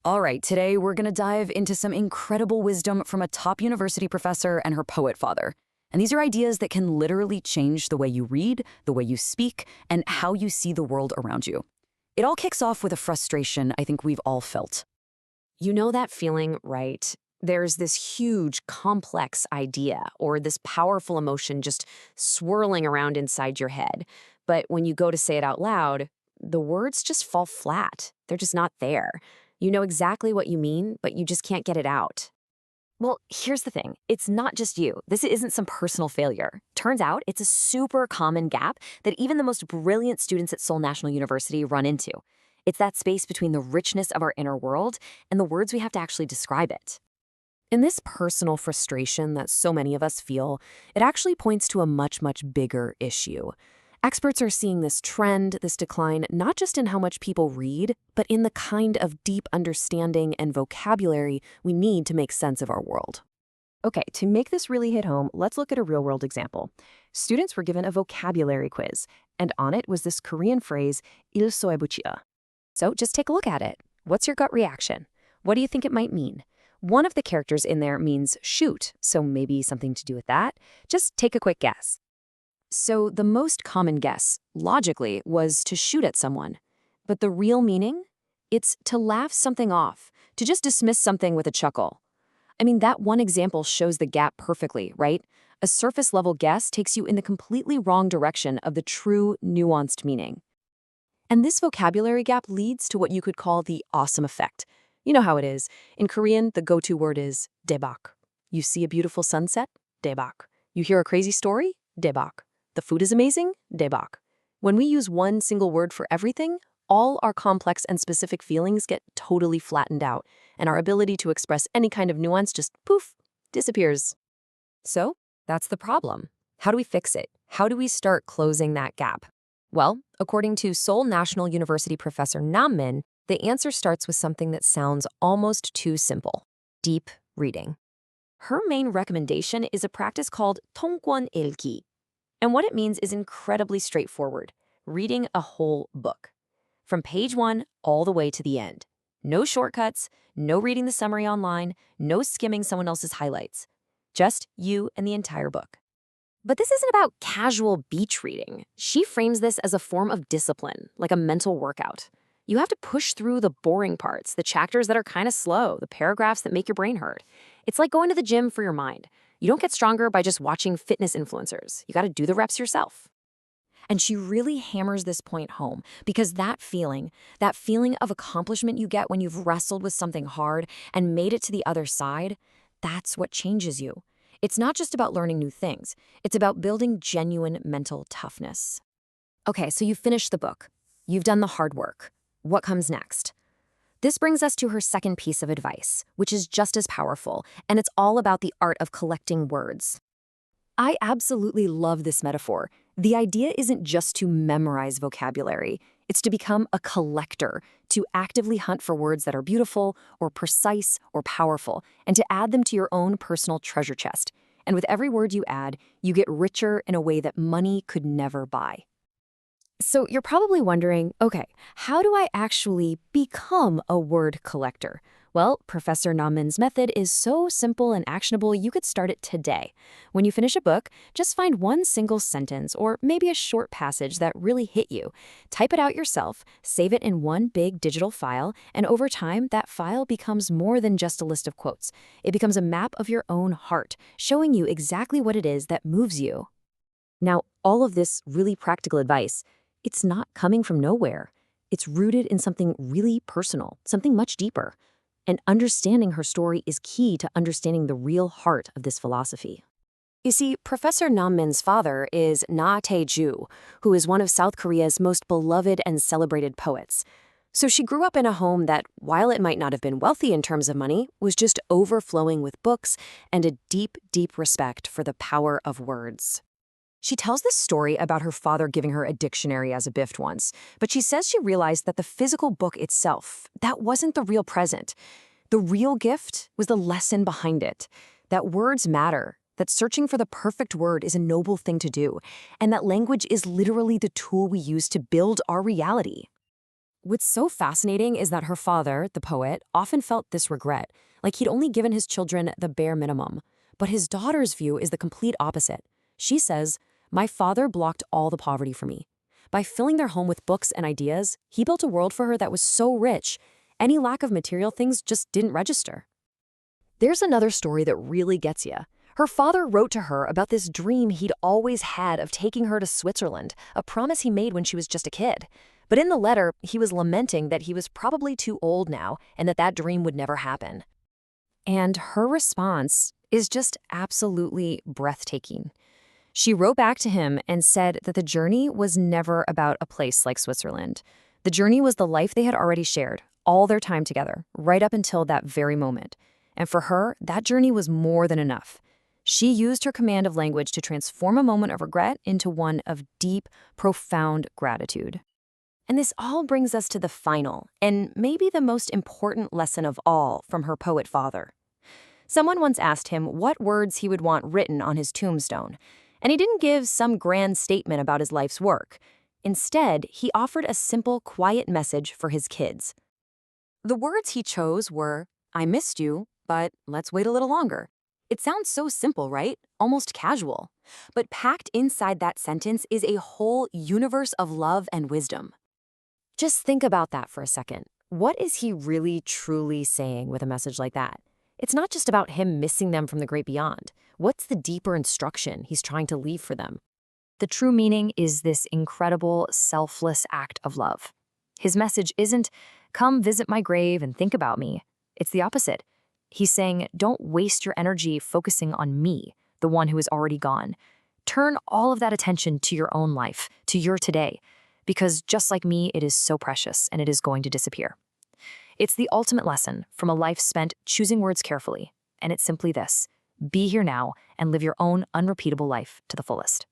All right, today we're going to dive into some incredible wisdom from a top university professor and her poet father. And these are ideas that can literally change the way you read, the way you speak, and how you see the world around you. It all kicks off with a frustration I think we've all felt. You know that feeling, right? There's this huge, complex idea or this powerful emotion just swirling around inside your head. But when you go to say it out loud, the words just fall flat. They're just not there. You know exactly what you mean, but you just can't get it out. Well, here's the thing. It's not just you. This isn't some personal failure. Turns out it's a super common gap that even the most brilliant students at Seoul National University run into. It's that space between the richness of our inner world and the words we have to actually describe it. And this personal frustration that so many of us feel, it actually points to a much, much bigger issue. Experts are seeing this trend, this decline, not just in how much people read, but in the kind of deep understanding and vocabulary we need to make sense of our world. Okay, to make this really hit home, let's look at a real-world example. Students were given a vocabulary quiz, and on it was this Korean phrase, 일소해보치야. So just take a look at it. What's your gut reaction? What do you think it might mean? One of the characters in there means shoot, so maybe something to do with that. Just take a quick guess. So the most common guess, logically, was to shoot at someone. But the real meaning? It's to laugh something off, to just dismiss something with a chuckle. I mean, that one example shows the gap perfectly, right? A surface-level guess takes you in the completely wrong direction of the true, nuanced meaning. And this vocabulary gap leads to what you could call the awesome effect. You know how it is. In Korean, the go-to word is daebak. You see a beautiful sunset? Daebak. You hear a crazy story? Daebak. The food is amazing? Daebak. When we use one single word for everything, all our complex and specific feelings get totally flattened out, and our ability to express any kind of nuance just, poof, disappears. So that's the problem. How do we fix it? How do we start closing that gap? Well, according to Seoul National University professor Nam Min, the answer starts with something that sounds almost too simple: deep reading. Her main recommendation is a practice called 통권 읽기. And what it means is incredibly straightforward: reading a whole book. From page 1 all the way to the end. No shortcuts, no reading the summary online, no skimming someone else's highlights. Just you and the entire book. But this isn't about casual beach reading. She frames this as a form of discipline, like a mental workout. You have to push through the boring parts, the chapters that are kind of slow, the paragraphs that make your brain hurt. It's like going to the gym for your mind. You don't get stronger by just watching fitness influencers. You got to do the reps yourself. And she really hammers this point home because that feeling of accomplishment you get when you've wrestled with something hard and made it to the other side, that's what changes you. It's not just about learning new things. It's about building genuine mental toughness. Okay, so you've finished the book. You've done the hard work. What comes next? This brings us to her second piece of advice, which is just as powerful, and it's all about the art of collecting words. I absolutely love this metaphor. The idea isn't just to memorize vocabulary. It's to become a collector, to actively hunt for words that are beautiful or precise or powerful, and to add them to your own personal treasure chest. And with every word you add, you get richer in a way that money could never buy. So you're probably wondering, okay, how do I actually become a word collector? Well, Professor Namin's method is so simple and actionable you could start it today. When you finish a book, just find one single sentence or maybe a short passage that really hit you. Type it out yourself, save it in one big digital file, and over time, that file becomes more than just a list of quotes. It becomes a map of your own heart, showing you exactly what it is that moves you. Now, all of this really practical advice, it's not coming from nowhere. It's rooted in something really personal, something much deeper. And understanding her story is key to understanding the real heart of this philosophy. You see, Professor Nam Min's father is Na Tae-ju, who is one of South Korea's most beloved and celebrated poets. So she grew up in a home that, while it might not have been wealthy in terms of money, was just overflowing with books and a deep, deep respect for the power of words. She tells this story about her father giving her a dictionary as a gift once, but she says she realized that the physical book itself, that wasn't the real present. The real gift was the lesson behind it, that words matter, that searching for the perfect word is a noble thing to do, and that language is literally the tool we use to build our reality. What's so fascinating is that her father, the poet, often felt this regret, like he'd only given his children the bare minimum. But his daughter's view is the complete opposite. She says, "My father blocked all the poverty for me. By filling their home with books and ideas, he built a world for her that was so rich, any lack of material things just didn't register." There's another story that really gets you. Her father wrote to her about this dream he'd always had of taking her to Switzerland, a promise he made when she was just a kid. But in the letter, he was lamenting that he was probably too old now and that dream would never happen. And her response is just absolutely breathtaking. She wrote back to him and said that the journey was never about a place like Switzerland. The journey was the life they had already shared, all their time together, right up until that very moment. And for her, that journey was more than enough. She used her command of language to transform a moment of regret into one of deep, profound gratitude. And this all brings us to the final, and maybe the most important lesson of all from her poet father. Someone once asked him what words he would want written on his tombstone, and he didn't give some grand statement about his life's work. Instead, he offered a simple, quiet message for his kids. The words he chose were, "I missed you, but let's wait a little longer." It sounds so simple, right? Almost casual. But packed inside that sentence is a whole universe of love and wisdom. Just think about that for a second. What is he really, truly saying with a message like that? It's not just about him missing them from the great beyond. What's the deeper instruction he's trying to leave for them? The true meaning is this incredible, selfless act of love. His message isn't, "Come visit my grave and think about me." It's the opposite. He's saying, don't waste your energy focusing on me, the one who is already gone. Turn all of that attention to your own life, to your today, because just like me, it is so precious and it is going to disappear. It's the ultimate lesson from a life spent choosing words carefully, and it's simply this: be here now and live your own unrepeatable life to the fullest.